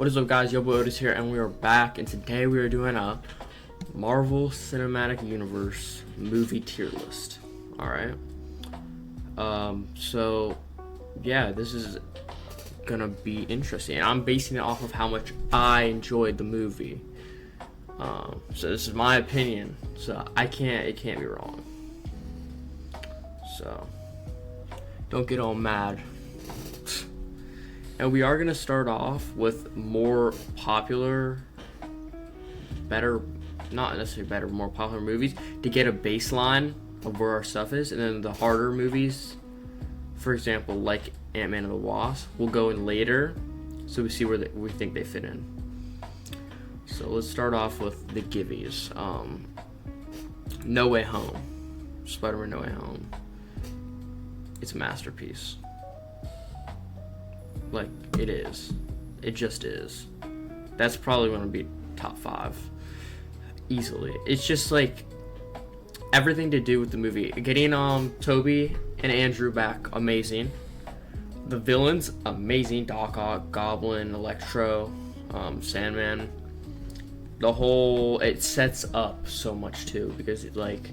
What is up, guys? Yoboyotis here, and we are back, and today we are doing a Marvel Cinematic Universe movie tier list. Alright. So, yeah, this is gonna be interesting. And I'm basing it off of how much I enjoyed the movie. So this is my opinion, so it can't be wrong. So, don't get all mad. And we are going to start off with more popular, better, not necessarily better, more popular movies to get a baseline of where our stuff is. And then the harder movies, for example, like Ant-Man and the Wasp, will go in later so we see where we think they fit in. So let's start off with the givvies. No Way Home. Spider-Man No Way Home. It's a masterpiece. Like, it is. It just is. That's probably going to be top 5. Easily. It's just, like, everything to do with the movie. Getting Toby and Andrew back, amazing. The villains, amazing. Doc Ock, Goblin, Electro, Sandman. The whole... It sets up so much, too, because, it, like...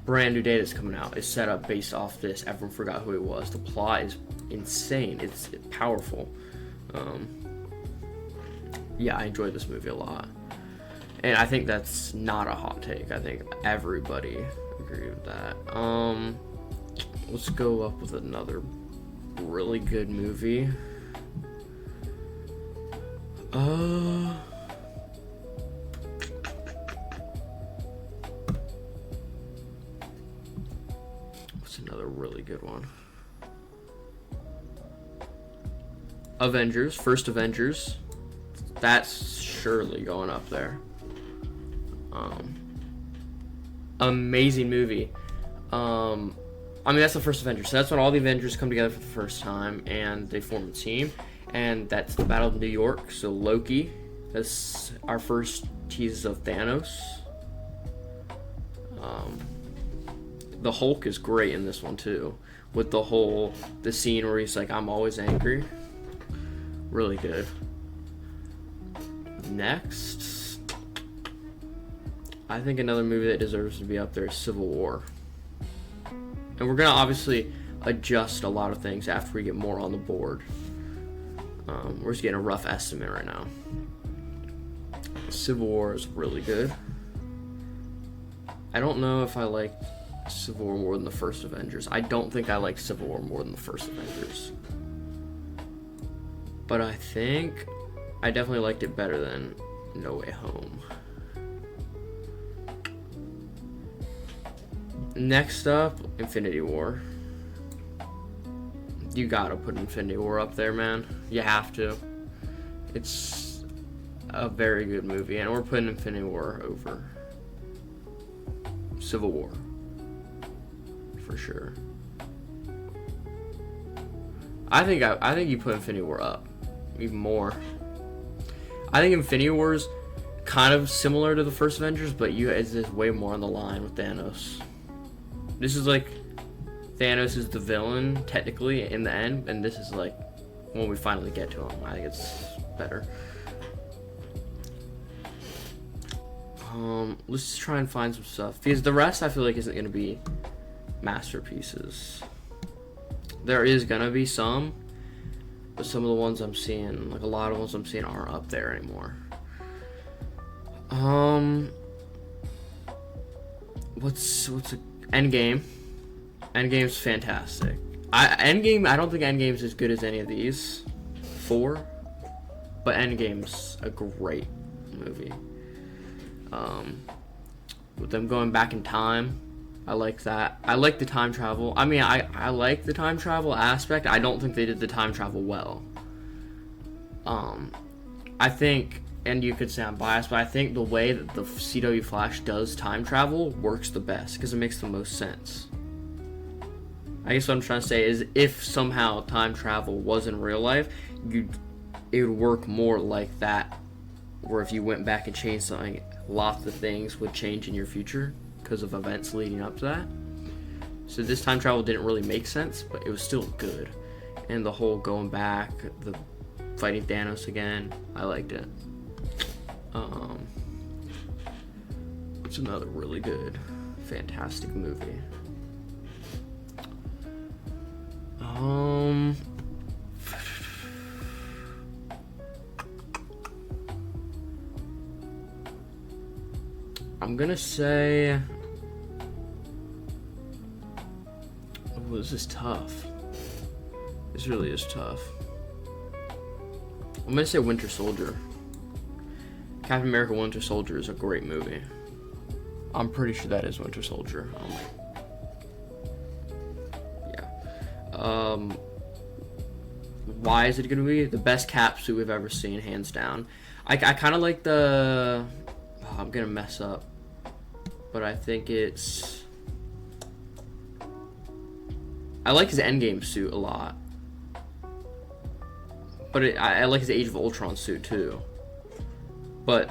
Brand new data is coming out. It's set up based off this. Everyone forgot who it was. The plot is insane. It's powerful. Yeah, I enjoyed this movie a lot. And I think that's not a hot take. I think everybody agreed with that. Let's go up with another really good movie. Another really good one. Avengers, first Avengers. That's surely going up there. Amazing movie. I mean, that's the first Avengers. So that's when all the Avengers come together for the first time and they form a team. And that's the Battle of New York. So Loki. That's our first tease of Thanos. The Hulk is great in this one too, with the scene where he's like, "I'm always angry." Really good. Next, I think another movie that deserves to be up there is Civil War. And we're gonna obviously adjust a lot of things after we get more on the board. We're just getting a rough estimate right now. Civil War is really good. I don't know if I like Civil War more than the first Avengers. I don't think I like Civil War more than the first Avengers. But I think I definitely liked it better than No Way Home. Next up, Infinity War. You gotta put Infinity War up there, man. You have to. It's a very good movie, and we're putting Infinity War over Civil War. For sure. I think you put Infinity War up even more. I think Infinity War is kind of similar to the first Avengers, but it's just way more on the line with Thanos. This is like Thanos is the villain technically in the end, and this is like when we finally get to him. I think it's better. Let's try and find some stuff because the rest I feel like isn't gonna be masterpieces. There is gonna be some, but some of the ones I'm seeing, like a lot of ones I'm seeing, aren't up there anymore. What's Endgame? Endgame's fantastic. Endgame, I don't think Endgame's as good as any of these 4, but Endgame's a great movie. With them going back in time, I like that. I like the time travel. I mean, I like the time travel aspect. I don't think they did the time travel well. I think, and you could say I'm biased, but I think the way that the CW Flash does time travel works the best because it makes the most sense. I guess what I'm trying to say is if somehow time travel was in real life, it would work more like that, where if you went back and changed something, lots of things would change in your future because of events leading up to that. So this time travel didn't really make sense, but it was still good. And the whole going back, fighting Thanos again. I liked it. It's another really good, fantastic movie. I'm gonna say, oh, this is tough. This really is tough. I'm gonna say Winter Soldier. Captain America Winter Soldier is a great movie. I'm pretty sure that is Winter Soldier. Yeah. Why is it gonna be the best cap suit we've ever seen, hands down? I kind of like the. Oh, I'm gonna mess up, but I think it's. I like his Endgame suit a lot, but I like his Age of Ultron suit too. But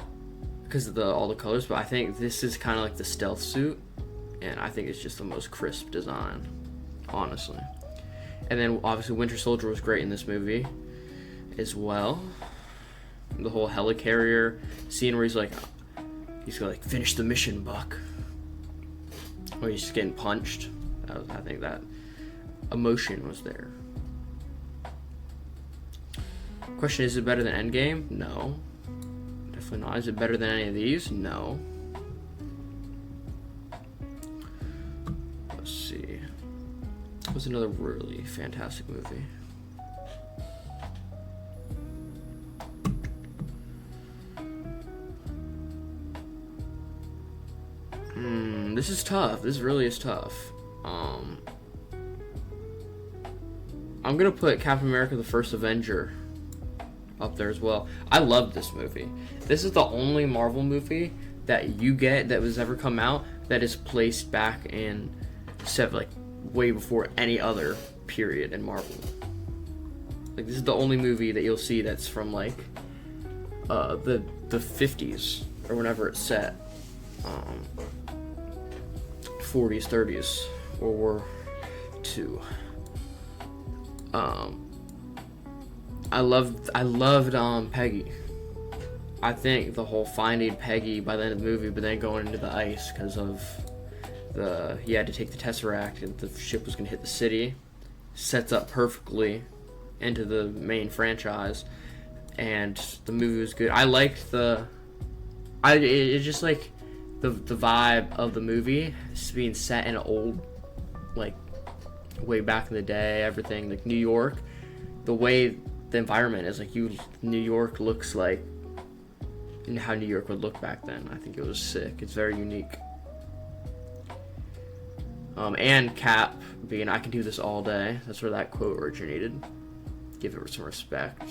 because of all the colors, but I think this is kind of like the stealth suit, and I think it's just the most crisp design, honestly. And then obviously Winter Soldier was great in this movie as well. The whole helicarrier scene where he's gonna like finish the mission, Buck. Or he's just getting punched. I think that emotion was there. Question: is it better than Endgame? No. Definitely not. Is it better than any of these? No. Let's see. It was another really fantastic movie. This is tough. This really is tough. I'm gonna put Captain America: The First Avenger up there as well. I love this movie. This is the only Marvel movie that you get that was ever come out that is placed back in like way before any other period in Marvel. Like, this is the only movie that you'll see that's from like the 50s or whenever it's set. 40s, 30s, World War II. I loved Peggy. I think the whole finding Peggy by the end of the movie, but then going into the ice because of he had to take the Tesseract and the ship was going to hit the city, sets up perfectly into the main franchise, and the movie was good. I liked it's just like the vibe of the movie being set in an old, like, way back in the day, everything like New York, the way the environment is, like, New York looks like and how New York would look back then. I think it was sick. It's very unique. And Cap being, I can do this all day. That's where that quote originated. Give it some respect.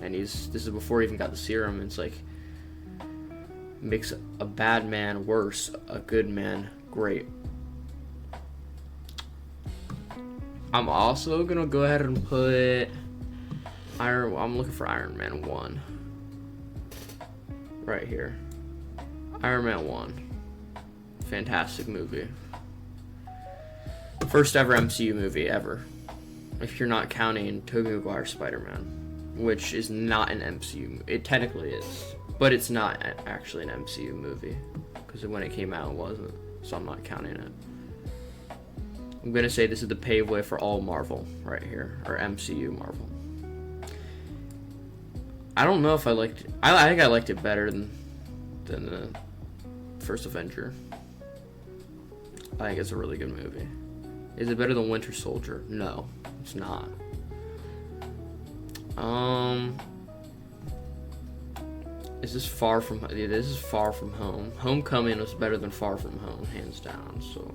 And this is before he even got the serum. It's like, makes a bad man worse, a good man great. I'm also gonna go ahead and put I'm looking for Iron Man 1 right here. Iron Man 1, fantastic movie. First ever MCU movie ever, if you're not counting Tobey Maguire's Spider-Man, which is not an MCU. It technically is, but it's not actually an MCU movie because when it came out it wasn't, so I'm not counting it. I'm gonna say this is the pave way for all Marvel right here, or MCU Marvel. I don't know if I liked it. I think I liked it better than the First Avenger. I think it's a really good movie. Is it better than Winter Soldier? No, it's not. Is this Far From Home? Yeah, this is Far From Home. Homecoming was better than Far From Home, hands down. So.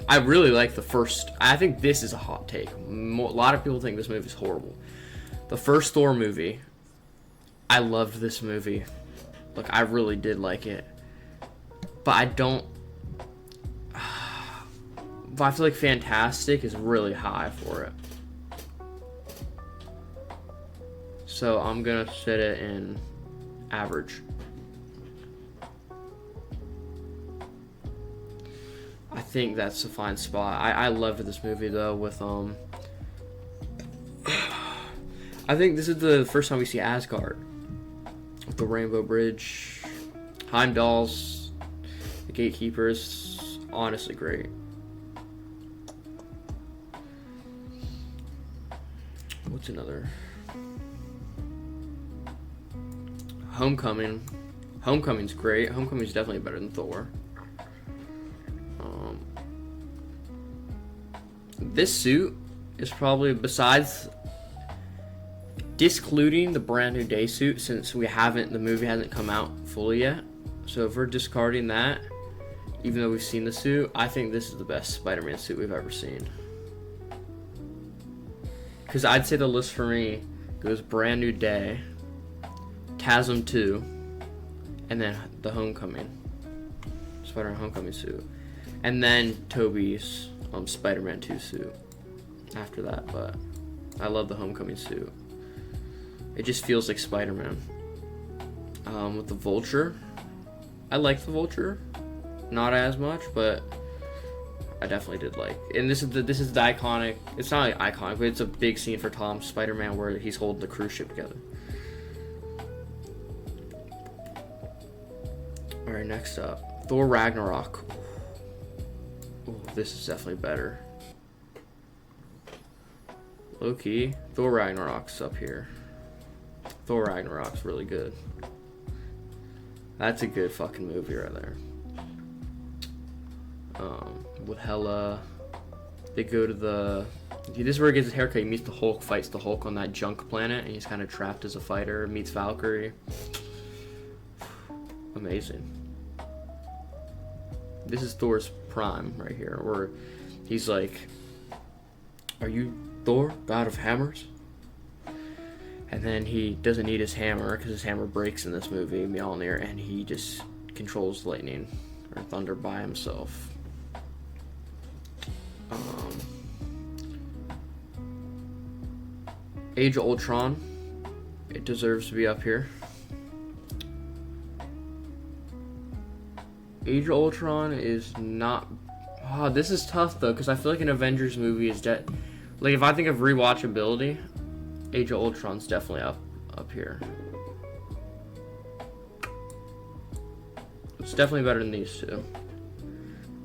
I really like the first. I think this is a hot take. A lot of people think this movie is horrible. The first Thor movie, I loved this movie. Like, I really did like it. But I don't. But I feel like Fantastic is really high for it. So I'm gonna set it in average. think that's a fine spot. I loved this movie though with I think this is the first time we see Asgard. With the Rainbow Bridge, Heimdall's, the Gatekeepers, honestly great. What's another? Homecoming. Homecoming's great. Homecoming's definitely better than Thor. This suit is probably, besides discluding the Brand New Day suit, since the movie hasn't come out fully yet. So if we're discarding that, even though we've seen the suit, I think this is the best Spider-Man suit we've ever seen. Because I'd say the list for me goes Brand New Day, Chasm 2, and then the Homecoming, Spider-Man Homecoming suit, and then Tobey's Spider-Man 2 suit after that. But I love the Homecoming suit. It just feels like Spider-Man. With the Vulture, I like the Vulture, not as much, but I definitely did like. And this is the iconic. It's not like iconic, but it's a big scene for Tom Spider-Man where he's holding the cruise ship together. All right, next up, Thor Ragnarok. Ooh, this is definitely better. Low key, Thor Ragnarok's up here. Thor Ragnarok's really good. That's a good fucking movie right there. With Hela, they go to the. This is where he gets his haircut. He meets the Hulk, fights the Hulk on that junk planet, and he's kind of trapped as a fighter. Meets Valkyrie. Amazing. This is Thor's prime right here, where he's like, "Are you Thor, god of hammers?" And then he doesn't need his hammer because his hammer breaks in this movie, Mjolnir, and he just controls lightning or thunder by himself. Age of Ultron, it deserves to be up here. Age of Ultron is not. Oh, this is tough though, because I feel like an Avengers movie is dead. Like if I think of rewatchability, Age of Ultron's definitely up here. It's definitely better than these two.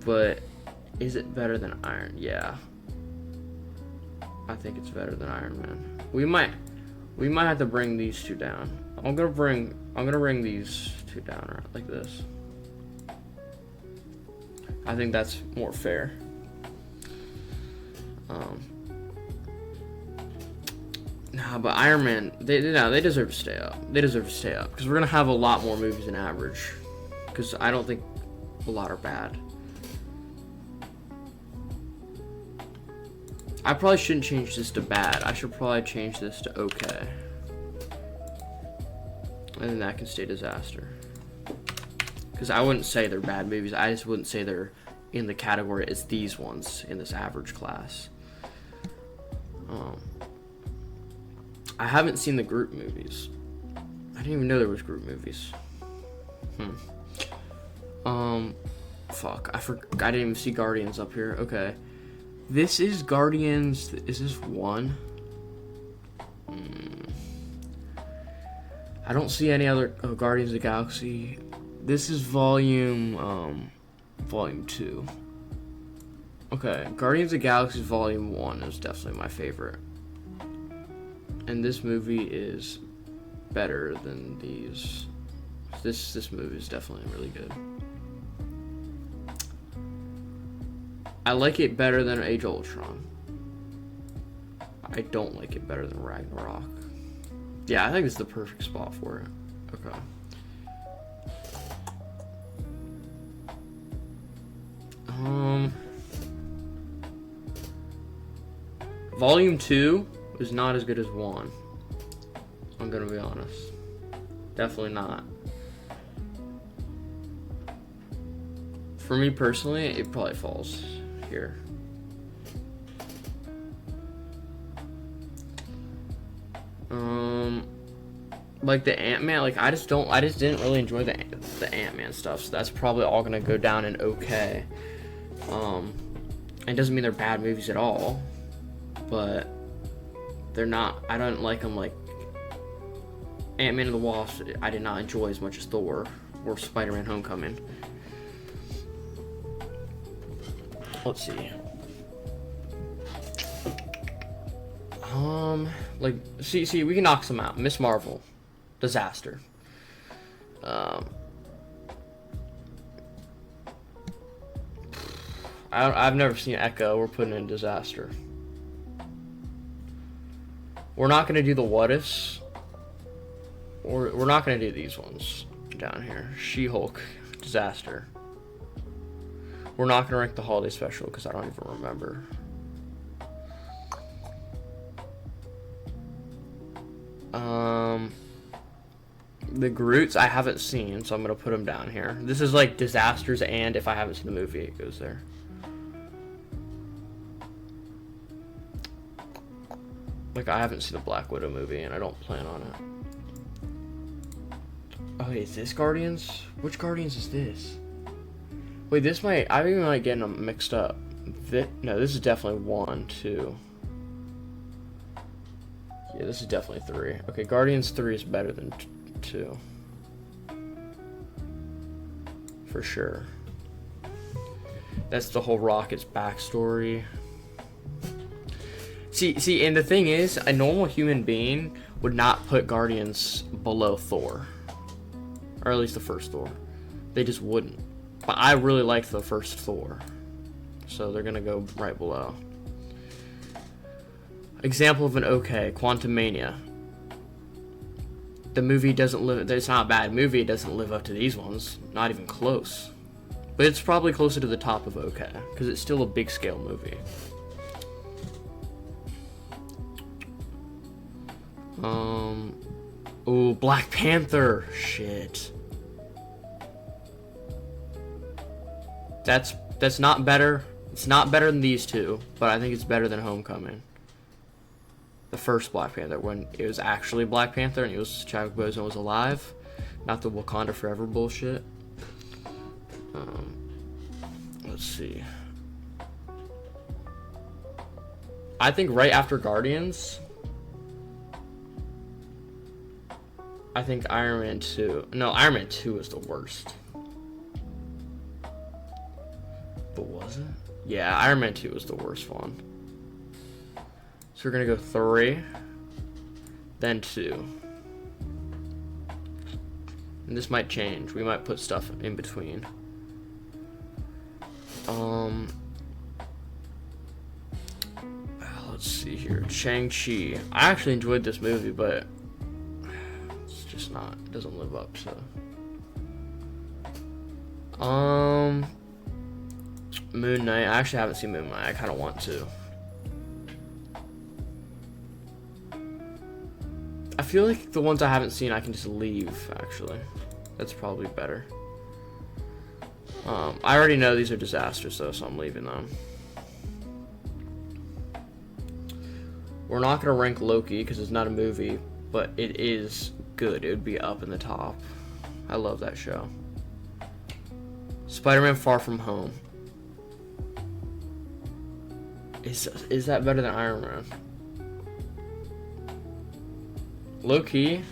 But is it better than Iron? Yeah. I think it's better than Iron Man. We might have to bring these two down. I'm gonna bring these two down right like this. I think that's more fair. Nah, but Iron Man, they deserve to stay up. They deserve to stay up because we're gonna have a lot more movies than average. Because I don't think a lot are bad. I probably shouldn't change this to bad. I should probably change this to okay. And then that can stay disaster. Because I wouldn't say they're bad movies. I just wouldn't say they're in the category as these ones in this average class. I haven't seen the Groot movies. I didn't even know there was Groot movies. Fuck. I didn't even see Guardians up here. Okay. This is Guardians. Is this 1? I don't see any other Guardians of the Galaxy. This is volume 2. Okay, Guardians of the Galaxy Volume 1 is definitely my favorite. And this movie is better than these. This movie is definitely really good. I like it better than Age of Ultron. I don't like it better than Ragnarok. Yeah, I think it's the perfect spot for it. Okay. Volume 2 is not as good as 1. I'm gonna be honest. Definitely not. For me personally, it probably falls here. Like the Ant-Man, like I just didn't really enjoy the Ant-Man stuff, so that's probably all gonna go down in okay. It doesn't mean they're bad movies at all, but they're not. I don't like them like Ant-Man and the Wasp. I did not enjoy as much as Thor or Spider-Man: Homecoming. Let's see. Like, see, we can knock some out. Miss Marvel, disaster. I've never seen Echo. We're putting in disaster. We're not gonna do the what ifs. We're not gonna do these ones down here. She-Hulk, disaster. We're not gonna rank the holiday special because I don't even remember. The Groots I haven't seen, so I'm gonna put them down here. This is like disasters, and if I haven't seen the movie, it goes there. Like, I haven't seen the Black Widow movie, and I don't plan on it. Oh, wait, is this Guardians? Which Guardians is this? Wait, this might... I even might get them mixed up. No, this is definitely 1, 2. Yeah, this is definitely 3. Okay, Guardians 3 is better than 2. For sure. That's the whole Rocket's backstory. See, and the thing is, a normal human being would not put Guardians below Thor. Or at least the first Thor. They just wouldn't. But I really liked the first Thor. So they're gonna go right below. Example of an okay, Quantumania. The movie doesn't live... It's not a bad movie, it doesn't live up to these ones. Not even close. But it's probably closer to the top of okay, because it's still a big scale movie. Ooh, Black Panther. Shit. That's not better. It's not better than these two, but I think it's better than Homecoming. The first Black Panther, when it was actually Black Panther and it was Chadwick Boseman was alive, not the Wakanda Forever bullshit. Let's see. I think right after Guardians, I think Iron Man 2. No, Iron Man 2 is the worst. But was it? Yeah, Iron Man 2 was the worst one. So we're gonna go 3, then 2. And this might change. We might put stuff in between. Let's see here. Shang-Chi. I actually enjoyed this movie, but it's just not. It doesn't live up, so. Moon Knight. I actually haven't seen Moon Knight. I kind of want to. I feel like the ones I haven't seen, I can just leave, actually. That's probably better. I already know these are disasters, though, so I'm leaving them. We're not going to rank Loki, because it's not a movie, but it is good. It would be up in the top. I love that show. Spider-Man Far From Home. Is that better than Iron Man? Low-key,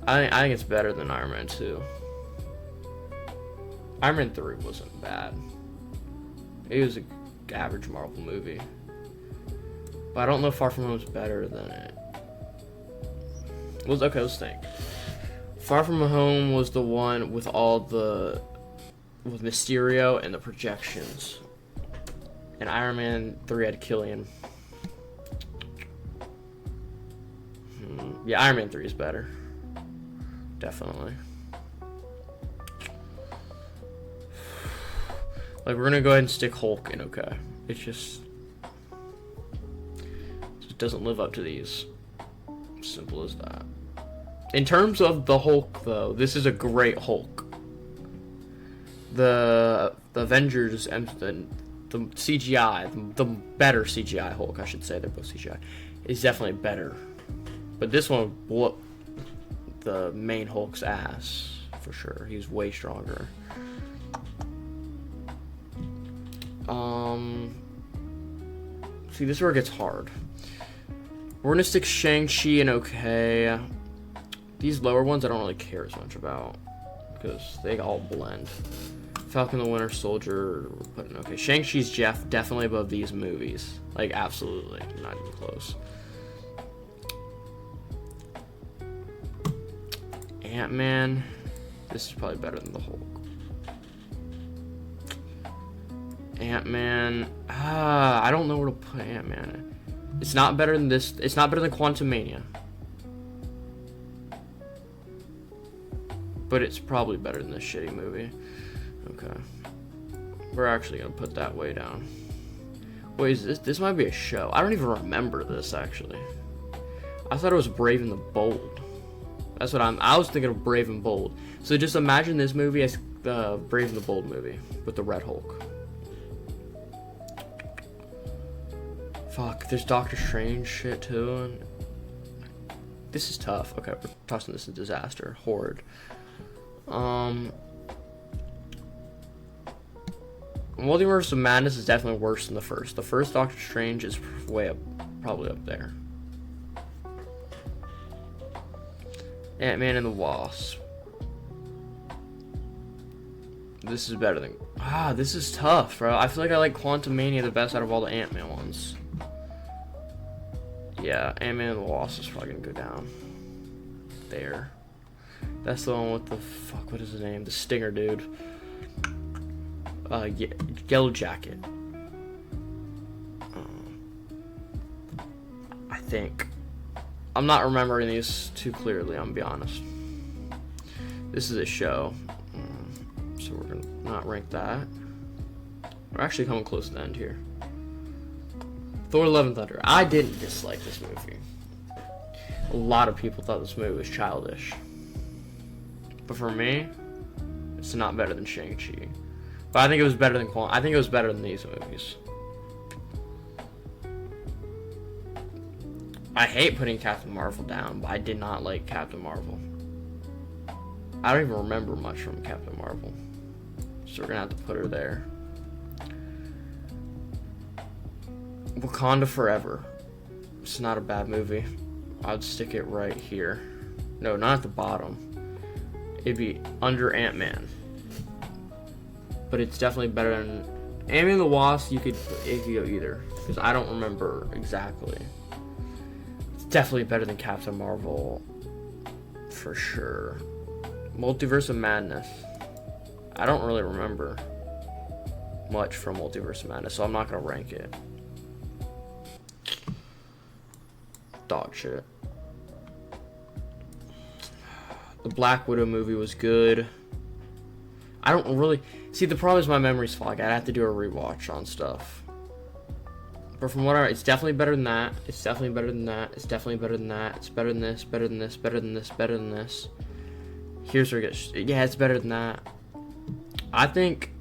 I think it's better than Iron Man 2. Iron Man 3 wasn't bad. It was an average Marvel movie. But I don't know if Far From Home is better than it. Okay, let's think. Far From Home was the one with with Mysterio and the projections. And Iron Man 3 had Killian. Yeah, Iron Man 3 is better. Definitely. Like, we're gonna go ahead and stick Hulk in okay. It just doesn't live up to these. Simple as that. In terms of the Hulk, though, this is a great Hulk. The Avengers and the CGI, the better CGI Hulk, I should say, they're both CGI, is definitely better. But this one whooped the main Hulk's ass, for sure. He's way stronger. See, this is where it gets hard. We're gonna stick Shang-Chi and okay. These lower ones I don't really care as much about because they all blend. Falcon the Winter Soldier, we're putting okay. Shang-Chi's definitely above these movies. Like, absolutely. Not even close. Ant-Man. This is probably better than the Hulk. Ant-Man. I don't know where to put Ant-Man. It's not better than this. It's not better than Quantumania. But it's probably better than this shitty movie. Okay. We're actually going to put that way down. Wait, is this? This might be a show. I don't even remember this, actually. I thought it was Brave and the Bold. That's what I was thinking of Brave and Bold. So just imagine this movie as the Brave and the Bold movie with the Red Hulk. Fuck, there's Doctor Strange shit too. And this is tough. Okay, we're tossing this in disaster. Horde. Multiverse of Madness is definitely worse than the first. The first Doctor Strange is way up, probably up there. Ant-Man and the Wasp. This is better than... this is tough, bro. I feel like I like Quantumania the best out of all the Ant-Man ones. Yeah, Ant-Man and the Wasp is probably gonna go down. There. That's the one with the... Fuck, what is his name? The Stinger dude. Yeah, Yellow Jacket. I think. I'm not remembering these too clearly, I'm gonna be honest. This is a show. So we're gonna not rank that. We're actually coming close to the end here. Thor: Love and Thunder. I didn't dislike this movie. A lot of people thought this movie was childish. But for me, it's not better than Shang-Chi. But I think it was better than I think it was better than these movies. I hate putting Captain Marvel down, but I did not like Captain Marvel. I don't even remember much from Captain Marvel. So we're gonna have to put her there. Wakanda Forever. It's not a bad movie. I'd stick it right here. No, not at the bottom. It'd be under Ant-Man. But it's definitely better than Ant-Man and the Wasp. You could go either, because I don't remember exactly. It's definitely better than Captain Marvel, for sure. Multiverse of Madness. I don't really remember much from Multiverse of Madness, so I'm not gonna rank it. Dog shit. The Black Widow movie was good. I don't really... See, the problem is my memory's fog. I'd have to do a rewatch on stuff. But from what it's definitely better than that. It's definitely better than that. It's definitely better than that. It's better than this, better than this, better than this, better than this. Here's where it gets... Yeah, it's better than that. I think...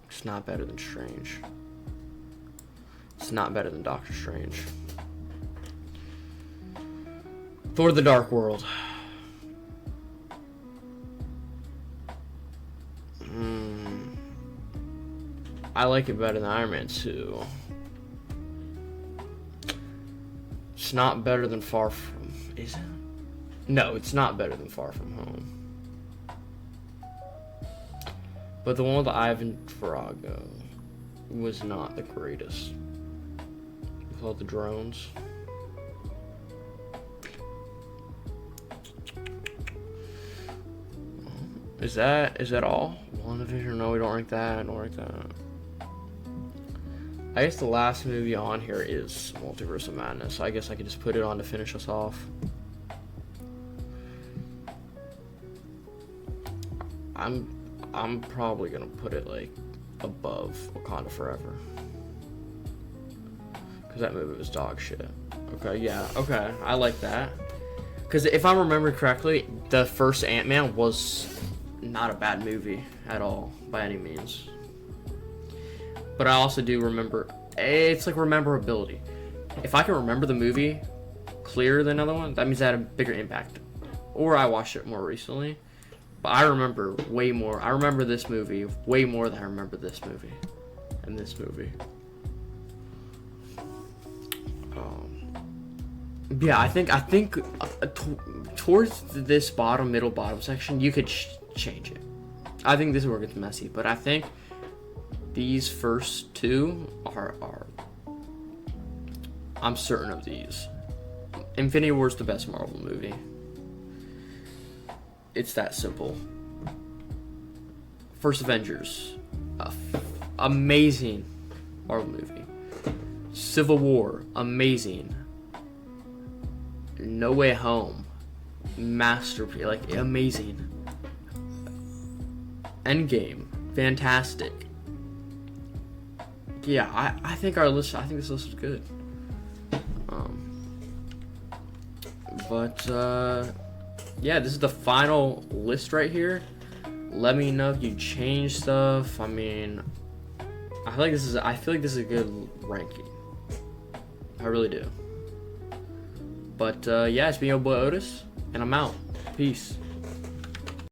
It's not better than Strange. It's not better than Doctor Strange. Thor: The Dark World. I like it better than Iron Man 2. It's not better than Far From... Is it? No, it's not better than Far From Home. But the one with Ivan Drago was not the greatest. With all the drones. Is that all? WandaVision? No, we don't rank that. Don't rank that. I guess the last movie on here is Multiverse of Madness. So I guess I could just put it on to finish us off. I'm probably gonna put it like above Wakanda Forever. Cause that movie was dog shit. Okay, yeah, okay, I like that. Cause if I remember correctly, the first Ant-Man was not a bad movie at all, by any means. But I also do remember, it's like rememberability. If I can remember the movie clearer than another one, that means I had a bigger impact. Or I watched it more recently. But I remember way more. I remember this movie way more than I remember this movie. And this movie. Yeah, I think towards this middle bottom section, you could change it. I think this is where it gets messy, but I think these first two are I'm certain of these. Infinity War is the best Marvel movie. It's that simple. First Avengers, amazing Marvel movie. Civil War, amazing. No Way Home, masterpiece, like amazing. Endgame, fantastic. Yeah, I think our list. I think this list is good. Yeah, this is the final list right here. Let me know if you change stuff. I mean, I feel like this is a good ranking. I really do. But yeah, it's been your boy Otis, and I'm out. Peace.